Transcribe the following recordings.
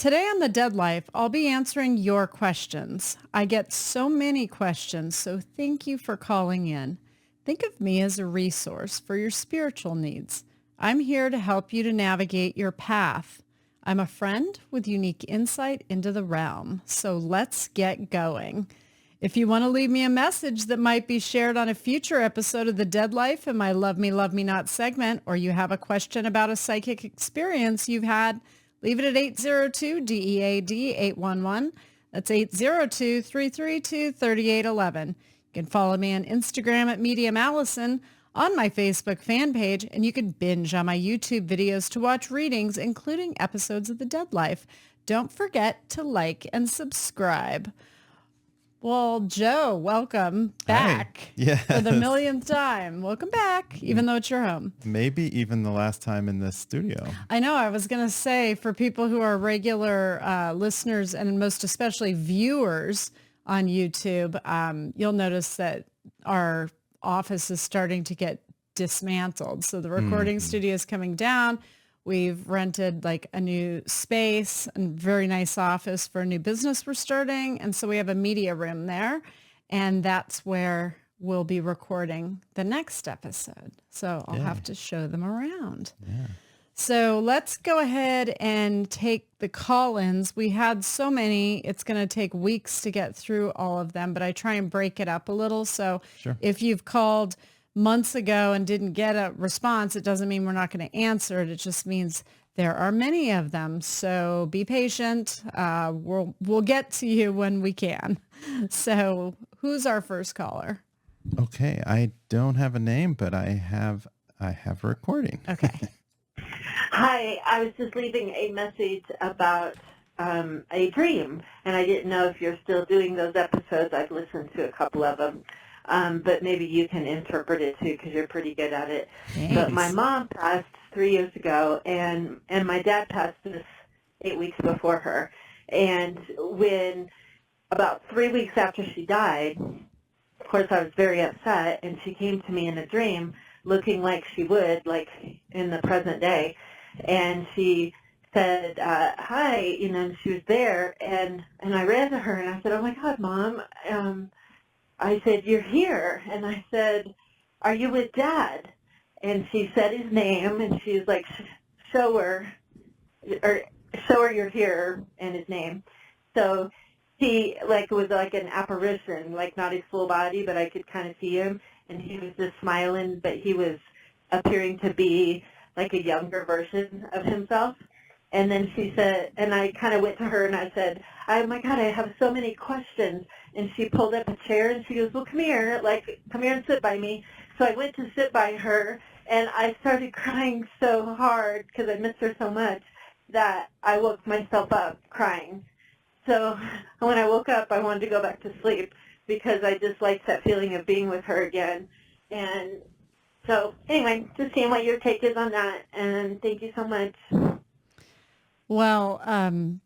Today on The Dead Life, I'll be answering your questions. I get so many questions, so thank you for calling in. Think of me as a resource for your spiritual needs. I'm here to help you to navigate your path. I'm a friend with unique insight into the realm, so let's get going. If you want to leave me a message that might be shared on a future episode of The Dead Life in my Love Me Not segment, or you have a question about a psychic experience you've had, leave it at 802-DEAD-811. That's 802-332-3811. You can follow me on Instagram at Medium Allison, on my Facebook fan page, and you can binge on my YouTube videos to watch readings, including episodes of The Dead Life. Don't forget to like and subscribe. Well, Joe, welcome back. Yes. For the millionth time. Welcome back, even though it's your home. Maybe even the last time in this studio. I know. I was going to say, for people who are regular listeners and most especially viewers on YouTube, you'll notice that our office is starting to get dismantled. So the recording studio is coming down. We've rented like a new space and very nice office for a new business we're starting. And so we have a media room there, and that's where we'll be recording the next episode. So I'll have to show them around. Yeah. So let's go ahead and take the call-ins. We had so many, it's going to take weeks to get through all of them, but I try and break it up a little. So if you've called months ago and didn't get a response, it doesn't mean we're not going to answer it. It just means there are many of them. So be patient. We'll get to you when we can. So who's our first caller? Okay. I don't have a name, but I have a recording. Okay. Hi, I was just leaving a message about a dream, and I didn't know if you're still doing those episodes. I've listened to a couple of them. But maybe you can interpret it too, because you're pretty good at it. Thanks. But my mom passed 3 years ago, and my dad passed this 8 weeks before her. And when about 3 weeks after she died, of course I was very upset, and she came to me in a dream looking like she would, like in the present day. And she said, hi, and she was there, and I ran to her, and I said, oh my God, Mom, I said, you're here. And I said, are you with Dad? And she said his name, and she's like, show her you're here, and his name. So he, like, was like an apparition, like not his full body, but I could kind of see him. And he was just smiling, but he was appearing to be like a younger version of himself. And then she said, and I kind of went to her and I said, oh my God, I have so many questions. And she pulled up a chair and she goes, well, come here and sit by me. So I went to sit by her, and I started crying so hard because I missed her so much that I woke myself up crying. So when I woke up, I wanted to go back to sleep because I just liked that feeling of being with her again. And so anyway, just seeing what your take is on that, and thank you so much. Well,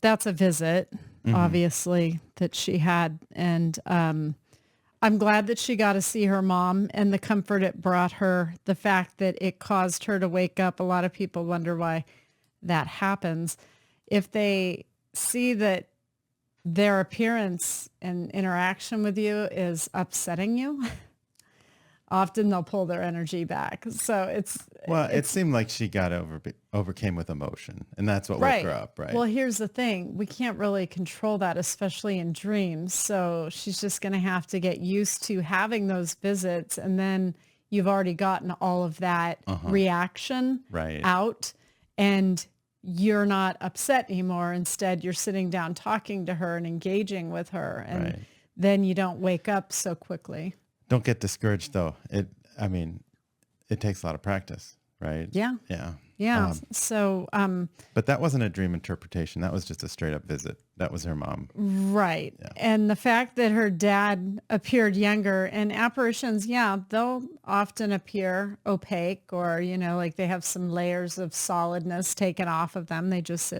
that's a visit, obviously, that she had. And I'm glad that she got to see her mom and the comfort it brought her, the fact that it caused her to wake up. A lot of people wonder why that happens. If they see that their appearance and interaction with you is upsetting you, often they'll pull their energy back. So it seemed like she got overcame with emotion, and that's what woke her up, right? Well, here's the thing. We can't really control that, especially in dreams. So she's just going to have to get used to having those visits, and then you've already gotten all of that reaction out, and you're not upset anymore. Instead, you're sitting down talking to her and engaging with her, and then you don't wake up so quickly. Don't get discouraged, though. It takes a lot of practice, right? Yeah. Yeah. Yeah. So, but that wasn't a dream interpretation. That was just a straight up visit. That was her mom. Right. Yeah. And the fact that her dad appeared younger, and apparitions, they'll often appear opaque, or, like they have some layers of solidness taken off of them. They just,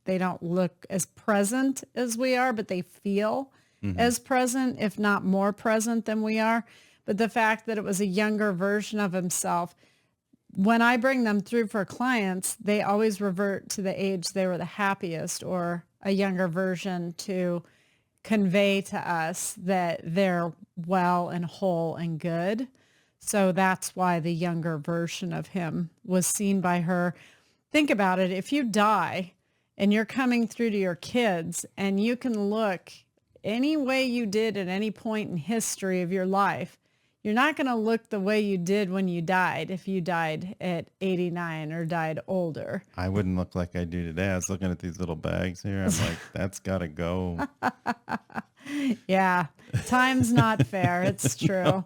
they don't look as present as we are, but they feel as present, if not more present than we are. But the fact that it was a younger version of himself, when I bring them through for clients, they always revert to the age they were the happiest or a younger version to convey to us that they're well and whole and good. So that's why the younger version of him was seen by her. Think about it. If you die and you're coming through to your kids and you can look any way you did at any point in history of your life, you're not going to look the way you did when you died if you died at 89 or died older. I wouldn't look like I do today. I was looking at these little bags here. I'm like, that's got to go. Yeah, time's not fair. It's true.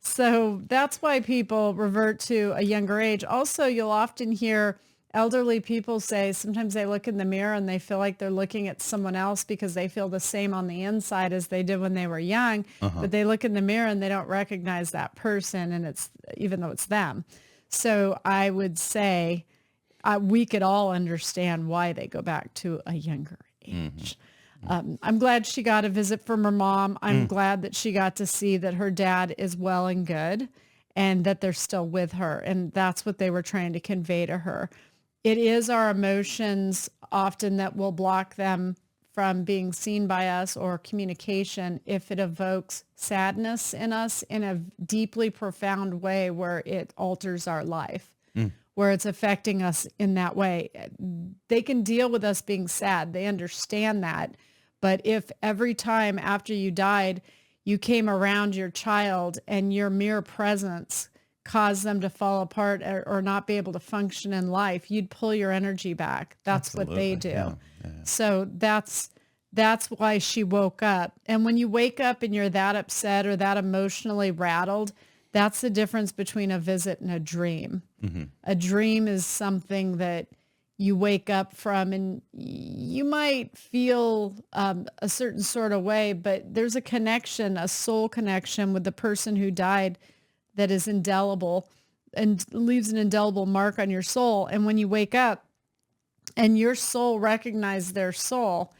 So that's why people revert to a younger age. Also, you'll often hear elderly people say sometimes they look in the mirror and they feel like they're looking at someone else because they feel the same on the inside as they did when they were young, but they look in the mirror and they don't recognize that person, and it's even though it's them. So I would say we could all understand why they go back to a younger age. I'm glad she got a visit from her mom. I'm glad that she got to see that her dad is well and good and that they're still with her. And that's what they were trying to convey to her. It is our emotions often that will block them from being seen by us or communication if it evokes sadness in us in a deeply profound way where it alters our life, where it's affecting us in that way. They can deal with us being sad. They understand that. But if every time after you died, you came around your child and your mere presence caused them to fall apart or not be able to function in life, you'd pull your energy back. That's what they do. Yeah. So that's why she woke up. And when you wake up and you're that upset or that emotionally rattled, that's the difference between a visit and a dream. A dream is something that you wake up from and you might feel a certain sort of way, but there's a connection, a soul connection with the person who died that is indelible and leaves an indelible mark on your soul. And when you wake up and your soul recognizes their soul,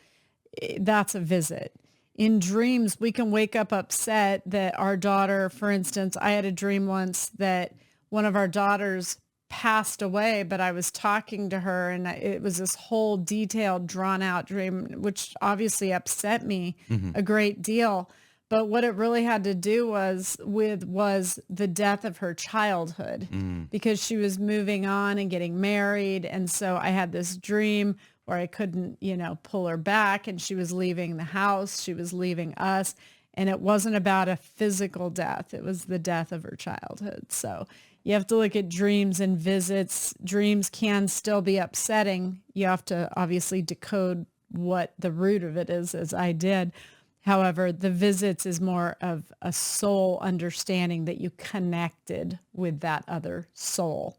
that's a visit. In dreams, we can wake up upset that our daughter, for instance, I had a dream once that one of our daughters passed away, but I was talking to her and it was this whole detailed, drawn out dream, which obviously upset me a great deal. But what it really had to do was the death of her childhood because she was moving on and getting married. And so I had this dream where I couldn't, pull her back, and she was leaving the house. She was leaving us. And it wasn't about a physical death. It was the death of her childhood. So you have to look at dreams and visits. Dreams can still be upsetting. You have to obviously decode what the root of it is, as I did. However, the visits is more of a soul understanding that you connected with that other soul.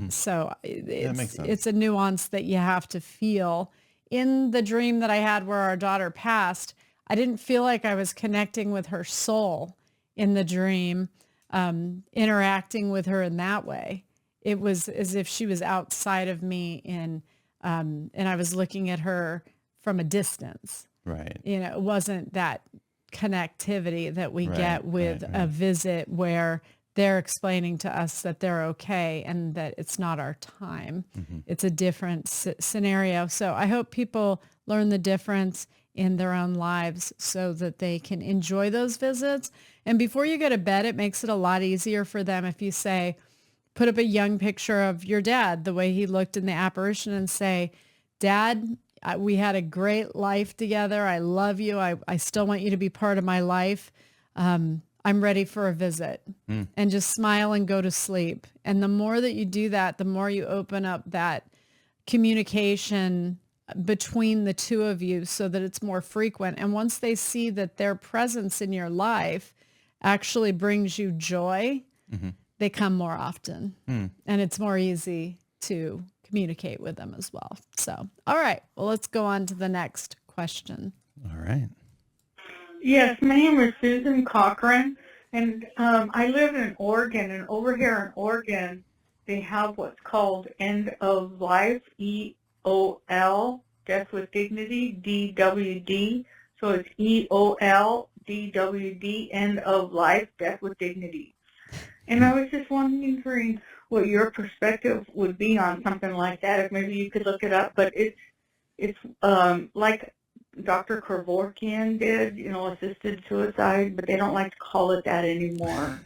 So it's a nuance that you have to feel. In the dream that I had where our daughter passed, I didn't feel like I was connecting with her soul in the dream, interacting with her in that way. It was as if she was outside of me and I was looking at her from a distance. Right. It wasn't that connectivity that we get with a visit where they're explaining to us that they're okay and that it's not our time. It's a different scenario. So I hope people learn the difference in their own lives so that they can enjoy those visits. And before you go to bed, it makes it a lot easier for them if you say, put up a young picture of your dad, the way he looked in the apparition, and say, Dad, we had a great life together. I love you. I still want you to be part of my life. I'm ready for a visit. And just smile and go to sleep. And the more that you do that, the more you open up that communication between the two of you so that it's more frequent. And once they see that their presence in your life actually brings you joy, they come more often. And it's more easy to communicate with them as well. So, all right. Well, let's go on to the next question. All right. Yes, my name is Susan Cochran, and I live in Oregon, and over here in Oregon, they have what's called End of Life, EOL, Death with Dignity, DWD. So it's EOL, DWD, End of Life, Death with Dignity. And I was just wondering what your perspective would be on something like that, if maybe you could look it up. But it's like Dr. Kevorkian did, assisted suicide, but they don't like to call it that anymore.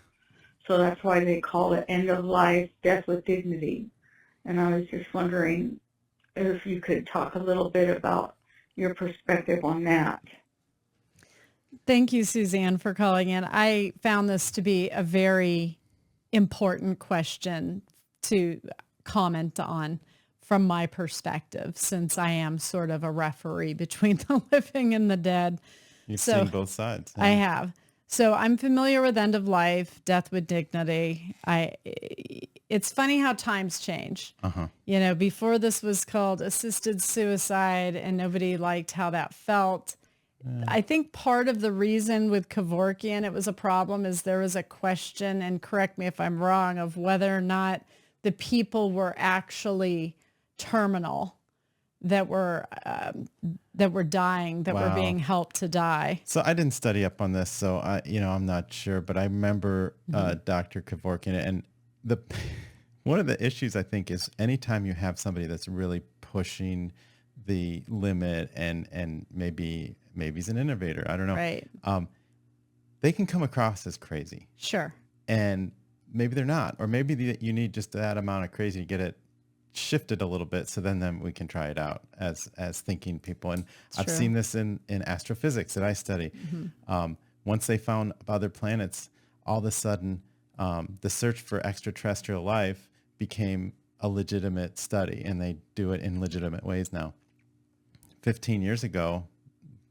So that's why they call it end of life, death with dignity. And I was just wondering if you could talk a little bit about your perspective on that. Thank you, Suzanne, for calling in. I found this to be a very important question to comment on from my perspective, since I am sort of a referee between the living and the dead. You've So seen both sides. I Yeah. have. So I'm familiar with end of life, death with dignity. It's funny how times change. Uh-huh. Before this was called assisted suicide and nobody liked how that felt. I think part of the reason with Kevorkian it was a problem is there was a question, and correct me if I'm wrong, of whether or not the people were actually terminal that were dying, that were Wow. being helped to die. So I didn't study up on this, so I'm not sure, but I remember Dr. Kevorkian, and the one of the issues I think is anytime you have somebody that's really pushing the limit and maybe he's an innovator, I don't know. Right. They can come across as crazy, Sure. and maybe they're not, or maybe you need just that amount of crazy to get it shifted a little bit, so then we can try it out as thinking people. And I've true. seen this in astrophysics that I study. Once they found other planets, all of a sudden the search for extraterrestrial life became a legitimate study, and they do it in legitimate ways now. 15 years ago,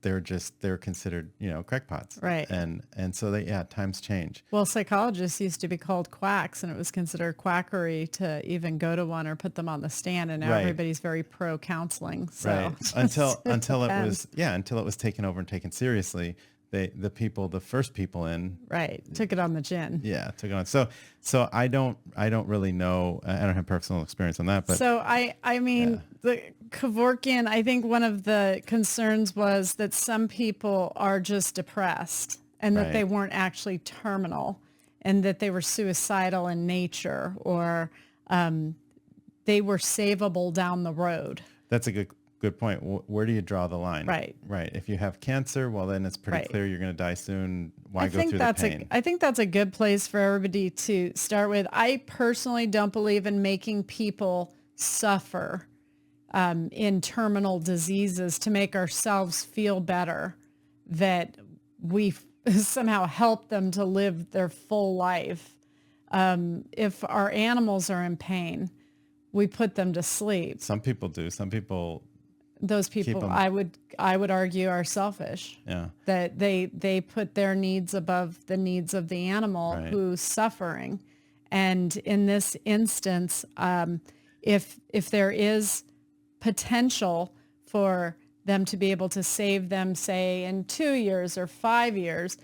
they're considered crackpots, Right. And so times change. Well, psychologists used to be called quacks, and it was considered quackery to even go to one or put them on the stand. And now Right. everybody's very pro counseling. So Right. Until it depends. was taken over and taken seriously. The first people in, Right. Took it on the chin. took it on. So I don't really know. I don't have personal experience on that, but So I mean, the Kevorkian, I think one of the concerns was that some people are just depressed and that Right. they weren't actually terminal and that they were suicidal in nature, or they were savable down the road. that's a good point. Where do you draw the line? Right. Right. If you have cancer, well, then it's pretty Right. clear you're going to die soon. Why I go think through that's the pain? I think that's a good place for everybody to start with. I personally don't believe in making people suffer in terminal diseases to make ourselves feel better, that we somehow help them to live their full life. If our animals are in pain, we put them to sleep. Some people do. Some people, Those people, 'em- I would argue, are selfish. yeah. That they put their needs above the needs of the animal Right. who's suffering. And in this instance, if there is potential for them to be able to save them, say, in 2 years or 5 years,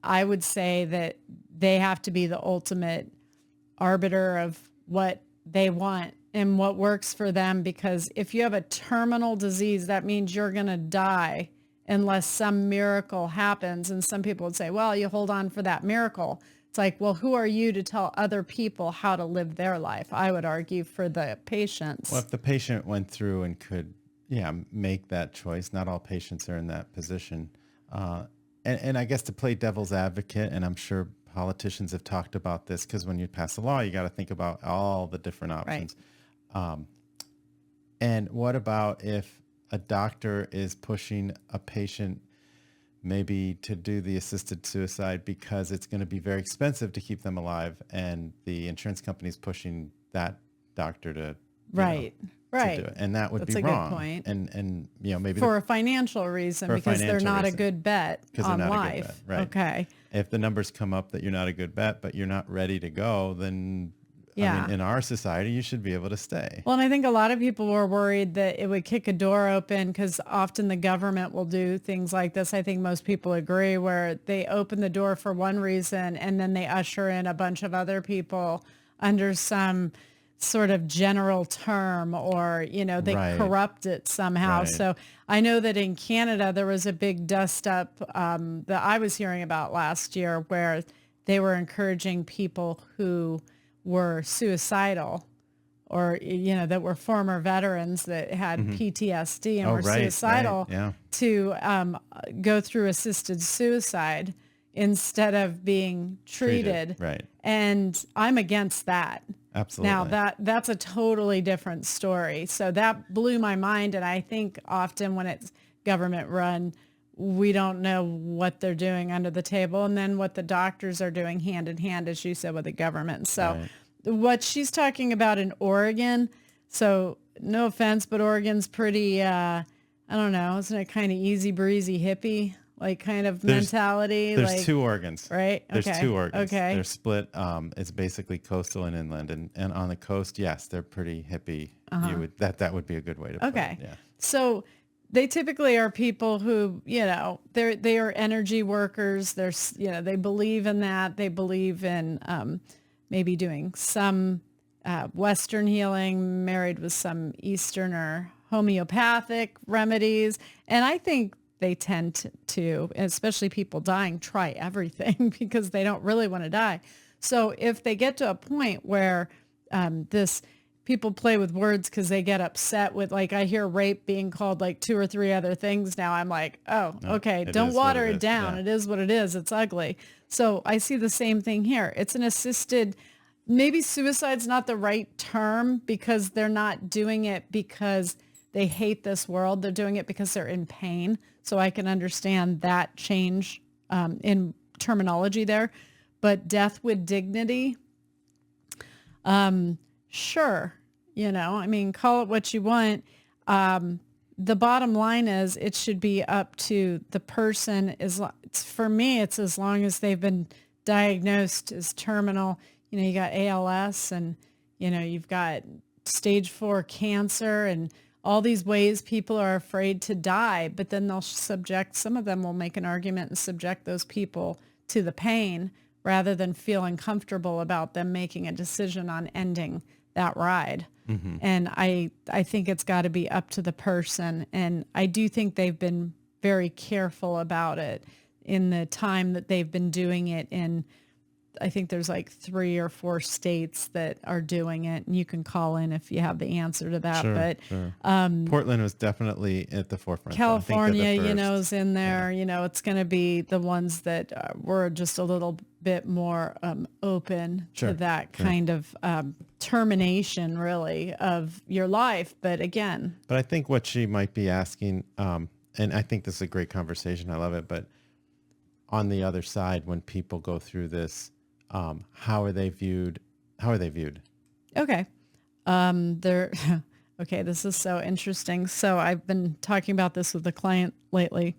I would say that they have to be the ultimate arbiter of what they want and what works for them. Because if you have a terminal disease, that means you're going to die unless some miracle happens. And some people would say, well, you hold on for that miracle. It's like, well, who are you to tell other people how to live their life? I would argue for the patients. Well, if the patient went through and could, make that choice, not all patients are in that position. And I guess to play devil's advocate, and I'm sure politicians have talked about this, because when you pass a law, you got to think about all the different options. And what about if a doctor is pushing a patient maybe to do the assisted suicide because it's going to be very expensive to keep them alive, and the insurance company is pushing that doctor to Right. to do it, and that would That's be a good wrong. point. And maybe For a financial reason, For a because they're financial not a reason. good bet 'Cause they're on not a good life. bet, right. Okay. if the numbers come up that you're not a good bet, but you're not ready to go, then Yeah. in our society, you should be able to stay. Well, and I think a lot of people were worried that it would kick a door open, because often the government will do things like this. I think most people agree, where they open the door for one reason and then they usher in a bunch of other people under some sort of general term, or, they Right. corrupt it somehow. Right. So I know that in Canada, there was a big dust up that I was hearing about last year, where they were encouraging people who were suicidal or, that were former veterans that had PTSD and Oh, were right, suicidal right, yeah. to go through assisted suicide instead of being treated. Right. And I'm against that. Absolutely. Now that's a totally different story. So that blew my mind. And I think often when it's government run, we don't know what they're doing under the table and then what the doctors are doing hand in hand, as you said, with the government. So Right. what she's talking about in Oregon, so no offense, but Oregon's pretty, I don't know, isn't it kind of easy breezy hippie, like kind of mentality? There's like, 2 Oregons. right? There's Okay. 2 Oregons. Okay. They're split. It's basically coastal and inland. And on the coast, yes, they're pretty hippie. That would be a good way to put Okay. it. Yeah. So they typically are people who, they are energy workers. They believe in that. They believe in maybe doing some Western healing married with some Eastern or homeopathic remedies. And I think they tend to, especially people dying, try everything because they don't really want to die. So if they get to a point where people play with words because they get upset with, like, I hear rape being called like 2 or 3 other things now. I'm like, oh, okay, it don't is what water it it is. down. Yeah. It is what it is. It's ugly. So I see the same thing here. It's an assisted, maybe suicide's not the right term because they're not doing it because they hate this world. They're doing it because they're in pain. So I can understand that change in terminology there. But death with dignity, sure. Call it what you want. The bottom line is it should be up to the person. For me, it's as long as they've been diagnosed as terminal. You got ALS and, you've got stage 4 cancer and all these ways people are afraid to die, but then some of them will make an argument and subject those people to the pain rather than feeling comfortable about them making a decision on ending that ride. And I think it's got to be up to the person. And I do think they've been very careful about it in the time that they've been doing it in. I think there's like 3 or 4 states that are doing it, and you can call in if you have the answer to that. Sure, But sure. Portland was definitely at the forefront. California, I think they're the first. is in there. It's going to be the ones that were just a little bit more open Sure, to that kind of termination, really, of your life. But again, But I think what she might be asking, and I think this is a great conversation. I love it. But on the other side, when people go through this, how are they viewed? okay. Okay, this is so interesting. So I've been talking about this with a client lately.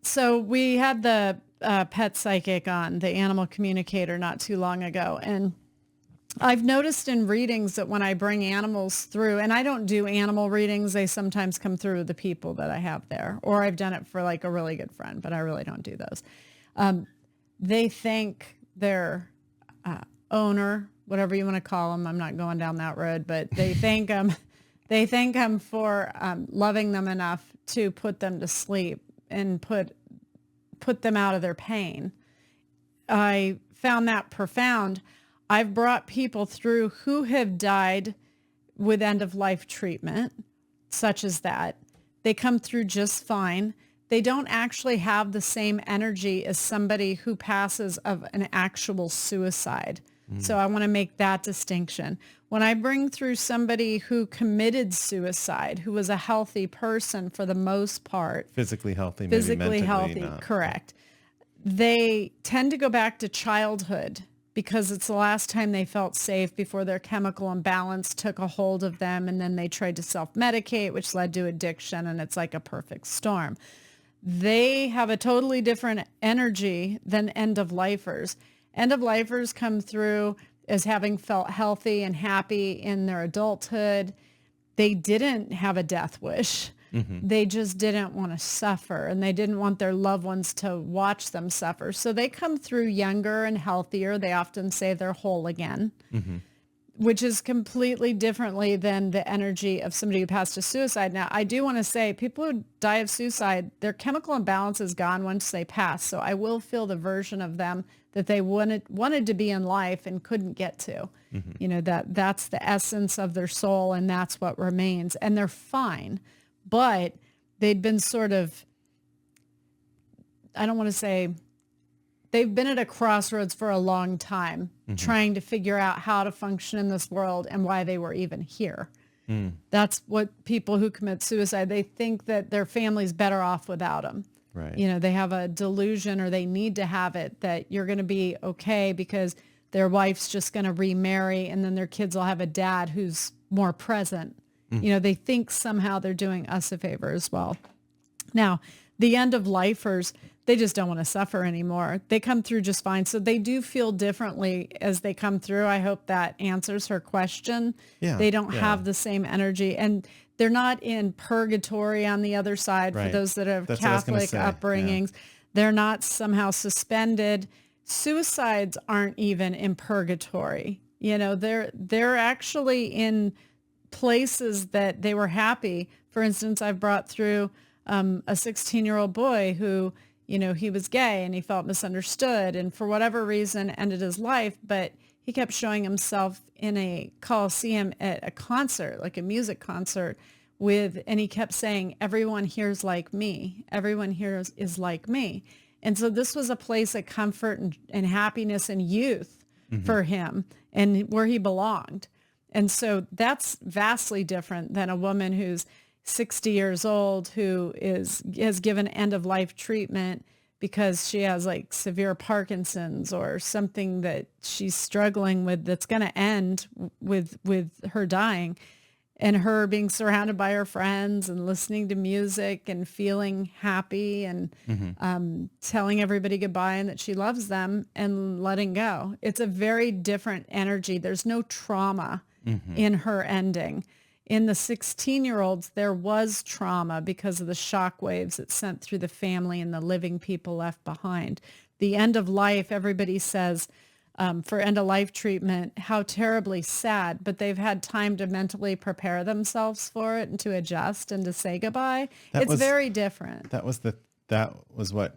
So we had the pet psychic on, the animal communicator, not too long ago. And I've noticed in readings that when I bring animals through, and I don't do animal readings, they sometimes come through the people that I have there, or I've done it for like a really good friend, but I really don't do those. They thank their owner, whatever you want to call them. I'm not going down that road, but they thank them. They thank them for loving them enough to put them to sleep and put them out of their pain. I found that profound. I've brought people through who have died with end-of-life treatment, such as that. They come through just fine. They don't actually have the same energy as somebody who passes of an actual suicide. So I want to make that distinction. When I bring through somebody who committed suicide, who was a healthy person for the most part, Physically healthy, maybe physically mentally healthy, not. correct. They tend to go back to childhood because it's the last time they felt safe before their chemical imbalance took a hold of them, and then they tried to self-medicate, which led to addiction, and it's like a perfect storm. They have a totally different energy than end-of-lifers. End-of-lifers come through as having felt healthy and happy in their adulthood. They didn't have a death wish. They just didn't want to suffer, and they didn't want their loved ones to watch them suffer. So they come through younger and healthier. They often say they're whole again. which is completely differently than the energy of somebody who passed to suicide. Now, I do want to say people who die of suicide, their chemical imbalance is gone once they pass. So I will feel the version of them that they wanted to be in life and couldn't get to. You know, that's the essence of their soul, and that's what remains. And they're fine. But they'd been sort of, I don't want to say, they've been at a crossroads for a long time, trying to figure out how to function in this world and why they were even here. That's what people who commit suicide, they think that their family's better off without them. Right. You know, they have a delusion, or they need to have it, that you're going to be okay because their wife's just going to remarry, and then their kids will have a dad who's more present. You know, they think somehow they're doing us a favor as well. Now, the end of lifers, they just don't want to suffer anymore. They come through just fine. So they do feel differently as they come through. I hope that answers her question. Yeah, They don't have the same energy, and they're not in purgatory on the other side for Right. those that have That's what I was gonna Catholic say, yeah. upbringings. They're not somehow suspended. Suicides aren't even in purgatory. You know, they're actually in places that they were happy. For instance, I've brought through a 16-year-old boy who, you know, he was gay and he felt misunderstood, and for whatever reason ended his life, but he kept showing himself in a coliseum at a concert, like a music concert and he kept saying, everyone here's like me. Everyone here is like me. And so this was a place of comfort and happiness and youth for him, and where he belonged. And so that's vastly different than a woman who's 60 years old who has given end of life treatment because she has like severe Parkinson's or something that she's struggling with that's going to end with her dying, and her being surrounded by her friends and listening to music and feeling happy and telling everybody goodbye and that she loves them and letting go. It's a very different energy. There's no trauma in her ending. In the 16-year-olds, there was trauma because of the shock waves it sent through the family and the living people left behind. The end of life, everybody says, for end of life treatment, how terribly sad, but they've had time to mentally prepare themselves for it and to adjust and to say goodbye. It's very different. That was what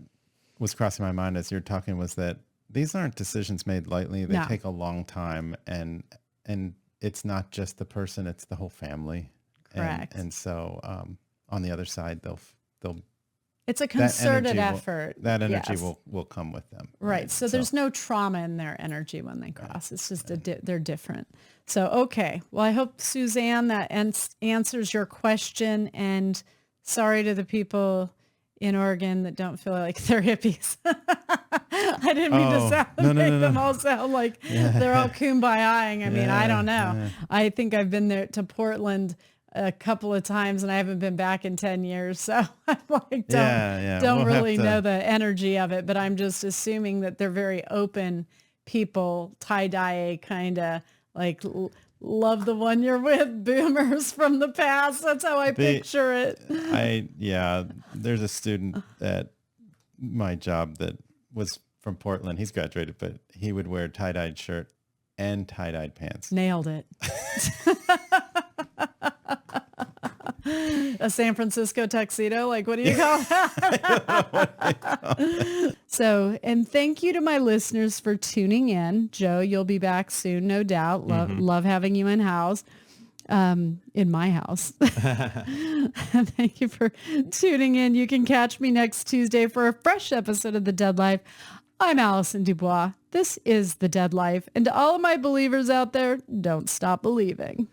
was crossing my mind as you're talking, was that these aren't decisions made lightly. They take a long time, and it's not just the person, it's the whole family. Correct. And so on the other side, they'll It's a concerted effort. That energy Yes. will come with them. Right. So there's no trauma in their energy when they cross. It's just they're different. So, okay. Well, I hope, Suzanne, that answers your question. And sorry to the people in Oregon that don't feel like they're hippies. I didn't mean to make them all sound like they're all kumbaya-ing. I mean, I don't know. Yeah. I think I've been there to Portland a couple of times and I haven't been back in 10 years. So I'm like, don't really know the energy of it, but I'm just assuming that they're very open people, tie-dye kind of like love the one you're with, boomers from the past. That's how I picture it. There's a student at my job that was from Portland. He's graduated, but he would wear tie-dyed shirt and tie-dyed pants. Nailed it. A San Francisco tuxedo? Like, what do you call that? So, and thank you to my listeners for tuning in. Joe, you'll be back soon, no doubt. Love having you in house. In my house. Thank you for tuning in. You can catch me next Tuesday for a fresh episode of The Dead Life. I'm Allison Dubois. This is The Dead Life. And to all of my believers out there, don't stop believing.